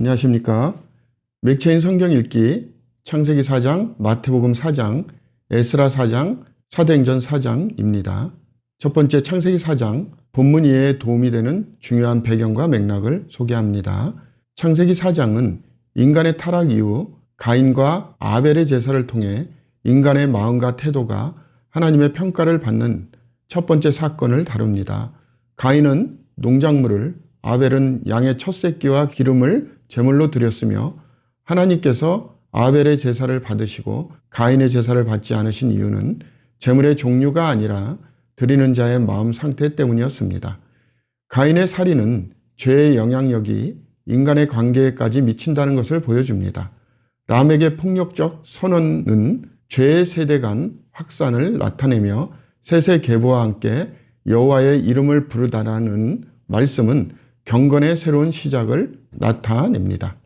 안녕하십니까. 맥체인 성경 읽기 창세기 4장, 마태복음 4장, 에스라 4장, 사도행전 4장입니다. 첫 번째 창세기 4장, 본문 이해에 도움이 되는 중요한 배경과 맥락을 소개합니다. 창세기 4장은 인간의 타락 이후 가인과 아벨의 제사를 통해 인간의 마음과 태도가 하나님의 평가를 받는 첫 번째 사건을 다룹니다. 가인은 농작물을, 아벨은 양의 첫 새끼와 기름을 제물로 드렸으며 하나님께서 아벨의 제사를 받으시고 가인의 제사를 받지 않으신 이유는 제물의 종류가 아니라 드리는 자의 마음 상태 때문이었습니다. 가인의 살인은 죄의 영향력이 인간의 관계에까지 미친다는 것을 보여줍니다. 람에게 폭력적 선언은 죄의 세대 간 확산을 나타내며 셋의 계보와 함께 여호와의 이름을 부르다라는 말씀은 경건의 새로운 시작을 나타냅니다.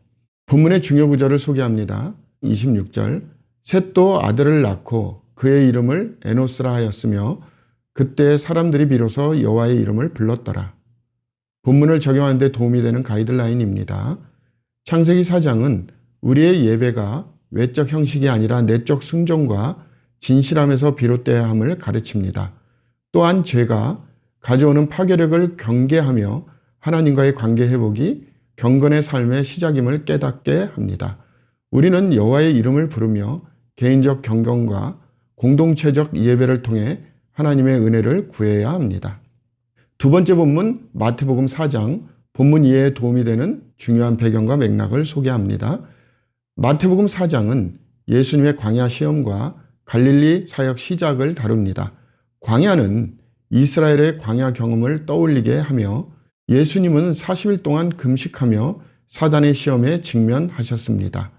본문의 중요 구절을 소개합니다. 26절, 셋도 아들을 낳고 그의 이름을 에노스라 하였으며 그때 사람들이 비로소 여호와의 이름을 불렀더라. 본문을 적용하는 데 도움이 되는 가이드라인입니다. 창세기 4장은 우리의 예배가 외적 형식이 아니라 내적 순종과 진실함에서 비롯돼야 함을 가르칩니다. 또한 죄가 가져오는 파괴력을 경계하며 하나님과의 관계 회복이 경건의 삶의 시작임을 깨닫게 합니다. 우리는 여호와의 이름을 부르며 개인적 경건과 공동체적 예배를 통해 하나님의 은혜를 구해야 합니다. 두 번째 본문 마태복음 4장, 본문 이해에 도움이 되는 중요한 배경과 맥락을 소개합니다. 마태복음 4장은 예수님의 광야 시험과 갈릴리 사역 시작을 다룹니다. 광야는 이스라엘의 광야 경험을 떠올리게 하며 예수님은 40일 동안 금식하며 사단의 시험에 직면하셨습니다.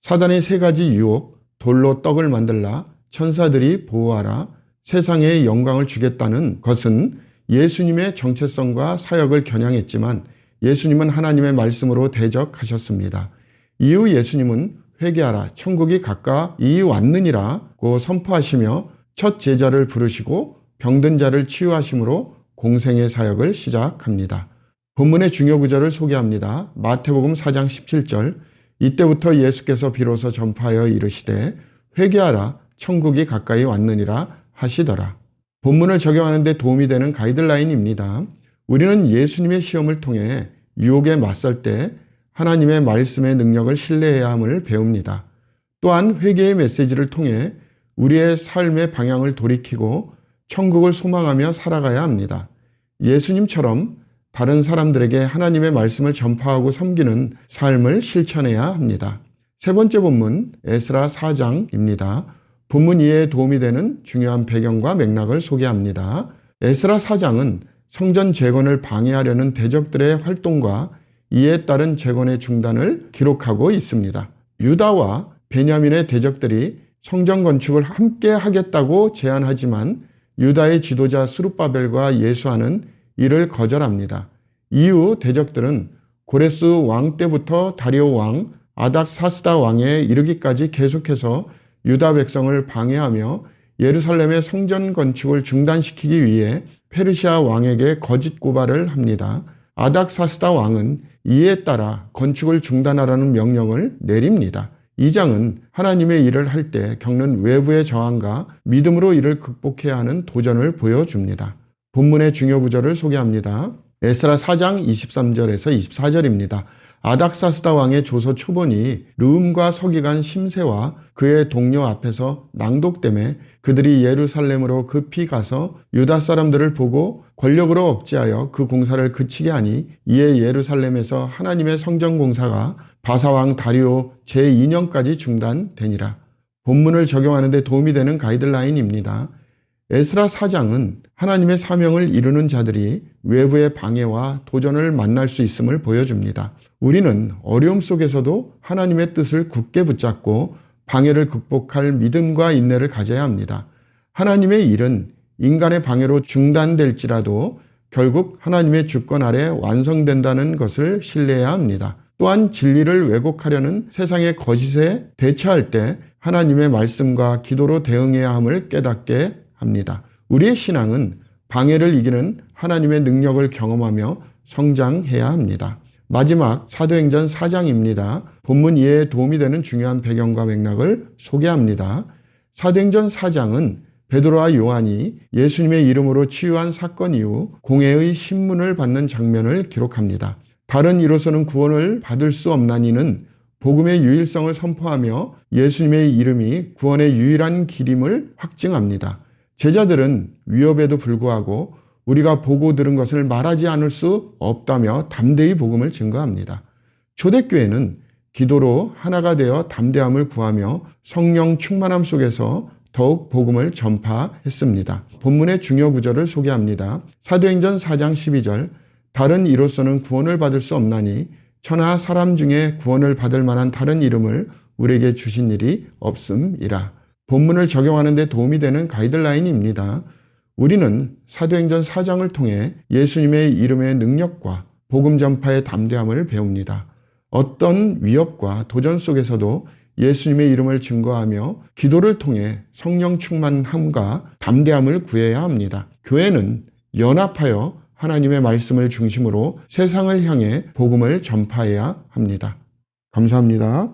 사단의 세 가지 유혹, 돌로 떡을 만들라, 천사들이 보호하라, 세상에 영광을 주겠다는 것은 예수님의 정체성과 사역을 겨냥했지만 예수님은 하나님의 말씀으로 대적하셨습니다. 이후 예수님은 회개하라, 천국이 가까이 왔느니라고 선포하시며 첫 제자를 부르시고 병든 자를 치유하심으로 공생의 사역을 시작합니다. 본문의 중요 구절을 소개합니다. 마태복음 4장 17절, 이때부터 예수께서 비로소 전파하여 이르시되 회개하라, 천국이 가까이 왔느니라 하시더라. 본문을 적용하는 데 도움이 되는 가이드라인입니다. 우리는 예수님의 시험을 통해 유혹에 맞설 때 하나님의 말씀의 능력을 신뢰해야 함을 배웁니다. 또한 회개의 메시지를 통해 우리의 삶의 방향을 돌이키고 천국을 소망하며 살아가야 합니다. 예수님처럼 다른 사람들에게 하나님의 말씀을 전파하고 섬기는 삶을 실천해야 합니다. 세 번째 본문 에스라 4장입니다. 본문 이해에 도움이 되는 중요한 배경과 맥락을 소개합니다. 에스라 4장은 성전 재건을 방해하려는 대적들의 활동과 이에 따른 재건의 중단을 기록하고 있습니다. 유다와 베냐민의 대적들이 성전 건축을 함께 하겠다고 제안하지만 유다의 지도자 스룹바벨과 예수아는 이를 거절합니다. 이후 대적들은 고레스 왕 때부터 다리오 왕, 아닥사스다 왕에 이르기까지 계속해서 유다 백성을 방해하며 예루살렘의 성전 건축을 중단시키기 위해 페르시아 왕에게 거짓 고발을 합니다. 아닥사스다 왕은 이에 따라 건축을 중단하라는 명령을 내립니다. 이 장은 하나님의 일을 할 때 겪는 외부의 저항과 믿음으로 이를 극복해야 하는 도전을 보여줍니다. 본문의 중요 구절을 소개합니다. 에스라 4장 23절에서 24절입니다. 아닥사스다 왕의 조서 초본이 르음과 서기관 심세와 그의 동료 앞에서 낭독되매 그들이 예루살렘으로 급히 가서 유다 사람들을 보고 권력으로 억제하여 그 공사를 그치게 하니 이에 예루살렘에서 하나님의 성전 공사가 바사왕 다리오 제2년까지 중단되니라. 본문을 적용하는 데 도움이 되는 가이드라인입니다. 에스라 4장은 하나님의 사명을 이루는 자들이 외부의 방해와 도전을 만날 수 있음을 보여줍니다. 우리는 어려움 속에서도 하나님의 뜻을 굳게 붙잡고 방해를 극복할 믿음과 인내를 가져야 합니다. 하나님의 일은 인간의 방해로 중단될지라도 결국 하나님의 주권 아래 완성된다는 것을 신뢰해야 합니다. 또한 진리를 왜곡하려는 세상의 거짓에 대처할 때 하나님의 말씀과 기도로 대응해야 함을 깨닫게 합니다. 우리의 신앙은 방해를 이기는 하나님의 능력을 경험하며 성장해야 합니다. 마지막 사도행전 4장입니다. 본문 이해에 도움이 되는 중요한 배경과 맥락을 소개합니다. 사도행전 4장은 베드로와 요한이 예수님의 이름으로 치유한 사건 이후 공회의 신문을 받는 장면을 기록합니다. 다른 이로서는 구원을 받을 수 없나니는 복음의 유일성을 선포하며 예수님의 이름이 구원의 유일한 길임을 확증합니다. 제자들은 위협에도 불구하고 우리가 보고 들은 것을 말하지 않을 수 없다며 담대히 복음을 증거합니다. 초대교회는 기도로 하나가 되어 담대함을 구하며 성령 충만함 속에서 더욱 복음을 전파했습니다. 본문의 중요 구절을 소개합니다. 사도행전 4장 12절 다른 이로서는 구원을 받을 수 없나니 천하 사람 중에 구원을 받을 만한 다른 이름을 우리에게 주신 일이 없음이라. 본문을 적용하는 데 도움이 되는 가이드라인입니다. 우리는 사도행전 4장을 통해 예수님의 이름의 능력과 복음 전파의 담대함을 배웁니다. 어떤 위협과 도전 속에서도 예수님의 이름을 증거하며 기도를 통해 성령 충만함과 담대함을 구해야 합니다. 교회는 연합하여 하나님의 말씀을 중심으로 세상을 향해 복음을 전파해야 합니다. 감사합니다.